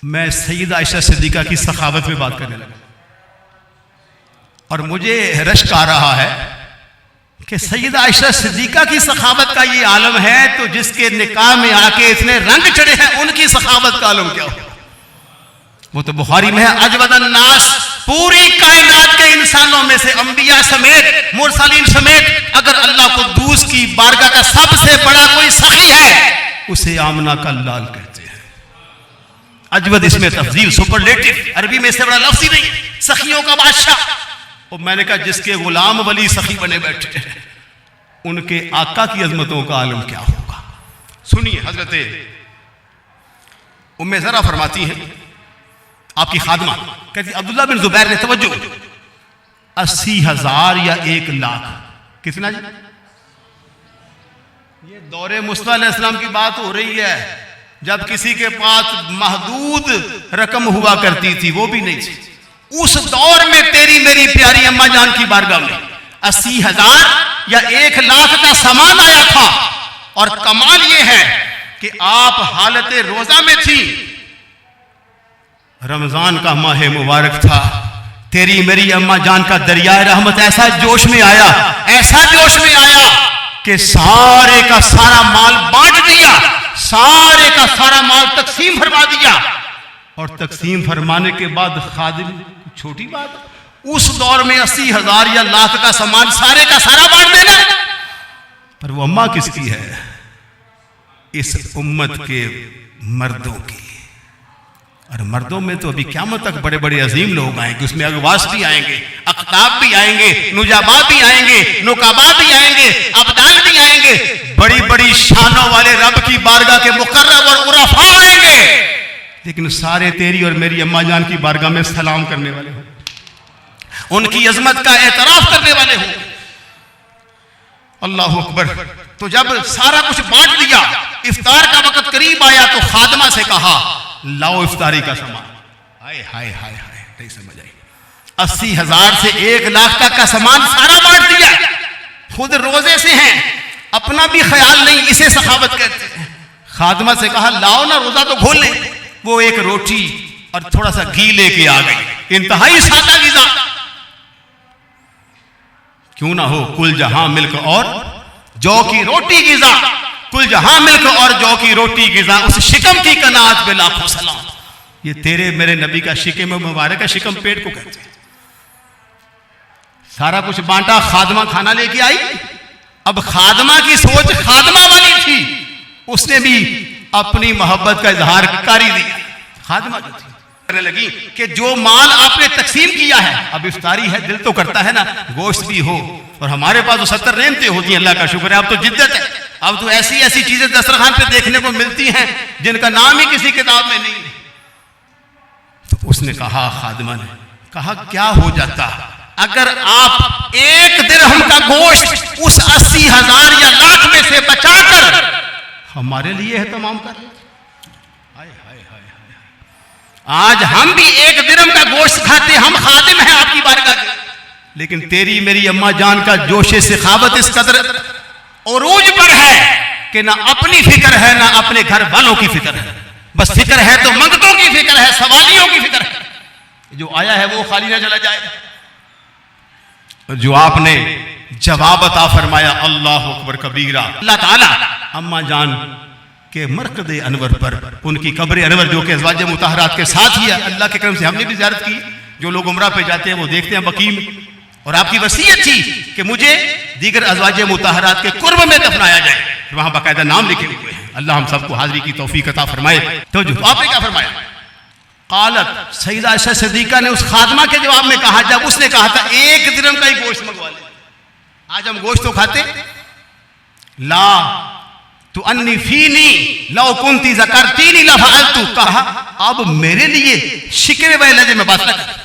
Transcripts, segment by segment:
मैं सैयदा आयशा सिद्दीका की सखावत में बात करने लगा और मुझे रश्क आ रहा है कि सैयदा आयशा सिद्दीका की सखावत का ये आलम है, तो जिसके निकाह में आके इतने रंग चढ़े हैं उनकी सखावत का आलम क्या हो? वो तो बुखारी में है, अजवदन नास, पूरी कायनात के इंसानों में से अंबिया समेत मुरसलीन समेत अगर अल्लाह को दूस की बारगाह का सबसे बड़ा कोई सखी है उसे आमना का लाल कहते हैं। अजवद इसमें तफजील सुपरलेटिव, अरबी में इससे बड़ा लफ्ज़ ही नहीं, सखियों का बादशाह। और मैंने कहा जिसके गुलाम वली सखी बने बैठे हैं उनके आका की अजमतों का आलम क्या होगा। सुनिए, हजरत उम्मे ज़रा फरमाती हैं, आपकी खादमा कहती अब्दुल्ला बिन जुबैर ने तवज्जो 80,000 या 1 लाख, कितना जी? ये दौरे मुस्तफा अलैहिस्सलाम की बात हो रही है जब किसी के पास महदूद रकम हुआ करती थी, वो भी नहीं थी। उस दौर में तेरी मेरी प्यारी अम्मा जान की बारगाह में 80,000 या 1 लाख का सामान आया था। और कमाल यह है कि आप हालत रोजा में थी, रमजान का माह मुबारक था, तेरी मेरी अम्मा जान का दरिया रहमत ऐसा जोश में आया, ऐसा जोश में आया कि सारे का सारा माल बांट दिया, सारे का सारा माल तकसीम फरमा दिया। और तकसीम फरमाने के बाद खादिम, छोटी बात, उस दौर में 80,000 या लाख का सामान सारे का सारा बांट देना, पर वो अम्मा किसकी है? इस उम्मत के मर्दों की। और मर्दों में तो अभी क़यामत तक बड़े बड़े अजीम लोग आएंगे, उसमें अगवास भी आएंगे, अख्ताब भी आएंगे, नुजाबा भी आएंगे, नुकाबा भी आएंगे, अब्दाल भी आएंगे, बड़ी बड़ी शानों वाले रब की बारगाह के मुकर्रब और उरफा आएंगे, लेकिन सारे तेरी और मेरी अम्मा जान की बारगाह में सलाम करने वाले हों, उनकी अजमत का एतराफ करने वाले हों। अल्लाह अकबर। तो जब सारा कुछ बांट दिया, इफ्तार का वक्त करीब आया तो खादमा से कहा लाओ इफ्तारी का सामान। हाय हाय हाय हाय, नहीं समझ आई। 80,000 से 1 लाख तक का सामान सारा बांट दिया, खुद रोजे से हैं, अपना भी ख्याल नहीं, इसे सखावत कहते हैं। खादमा से कहा लाओ ना, रोजा तो खोल ले। वो एक रोटी और थोड़ा सा घी लेके आ गई, इंतहाई सादा गिज़ा। क्यों ना हो कुल जहां मिल्क और जौ की रोटी गिज़ा, कुल जहां मिल्क और जौ की रोटी गिज़ा, उस शिकम की कनात पे लाखों सलाम। ये तेरे मेरे नबी का शिकम मुबारक है, शिकम पेट को कहते हैं। सारा कुछ बांटा, खादमा खाना लेके आई। अब खादमा की सोच खादमा वाली थी, उसने भी अपनी मोहब्बत का इजहार कर ही दिया। खादमा जो थी करने लगी कि जो माल आपने तकसीम किया है, अब इफ्तारी है, दिल तो करता है ना गोश्त भी हो, और हमारे पास तो 70 नेमतें होती हैं, अल्लाह का शुक्र है। अब तो जिद्दत है, अब तो ऐसी ऐसी चीजें दस्तरखान पे देखने को मिलती हैं जिनका नाम ही किसी किताब में नहीं। तो उसने कहा, खादिमा ने कहा क्या हो जाता अगर आप 1 दिरहम का गोश्त उस 80,000 या लाख में से बचाकर हमारे लिए एहतमाम कर लेते। आज हम भी 1 दिरहम का गोश्त खाते, हम खादिम हैं आपकी बारगाह के, लेकिन तेरी मेरी अम्मा जान का जोशे सखावत इस कदर उरूज पर है कि ना अपनी फिक्र है ना अपने घर वालों की फिक्र है। बस फिक्र है तो मंगतों की फिक्र है, सवालियों की फिक्र है, जो आया है वो खाली ना चला जाए। जो आपने जवाब अता फरमाया, अल्लाह अकबर कबीरा। अल्लाह ताला अम्मा जान के मरकद अनवर पर, उनकी कब्र अनवर जो कि अज़वाज मुतहरात के साथ ही है, अल्लाह के करम से हमने भी ज़ियारत की। जो लोग उम्रा पे जाते हैं वो देखते हैं बकीम, और आपकी वसीयत थी कि मुझे दीगर अज़वाज मुतहरात के कुर्ब में दफनाया जाए, वहां बाकायदा नाम लिखे हुए हैं। अल्लाह हम सबको हाजिरी की तौफीक अता फरमाए। तो जो आपने क्या फरमाया, कालत सैयदा आयशा सिद्दीका ने उस खादमा के जवाब में कहा, जब उसने कहा था 1 दिरहम का ही गोश्त मंगवा ले, आज हम गोश्त तो खाते, ला तो अन्नी फीनी लौ कुंती ज़करतीनी लफ़अलतु, कहा अब मेरे लिए शिकवे व लजे में बात न कर,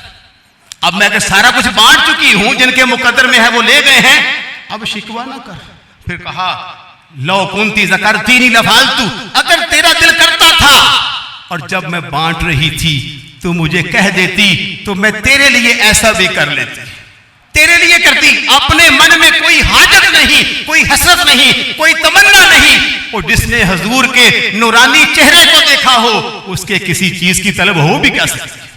अब मैं अगर सारा कुछ बांट चुकी हूं, जिनके मुकद्दर में है वो ले गए हैं, अब शिकवा ना कर। फिर कहा लौ कुंती ज़करतीनी लफ़अलतु, अगर तेरा दिल करता था और जब मैं बांट रही थी तो मुझे कह देती तो मैं तेरे लिए ऐसा भी कर लेती। तेरे लिए करती, अपने मन में कोई हाजत नहीं, कोई हसरत नहीं, कोई तमन्ना नहीं। और जिसने हजूर के नूरानी चेहरे को देखा हो, उसके किसी चीज की तलब हो भी क्या सकती।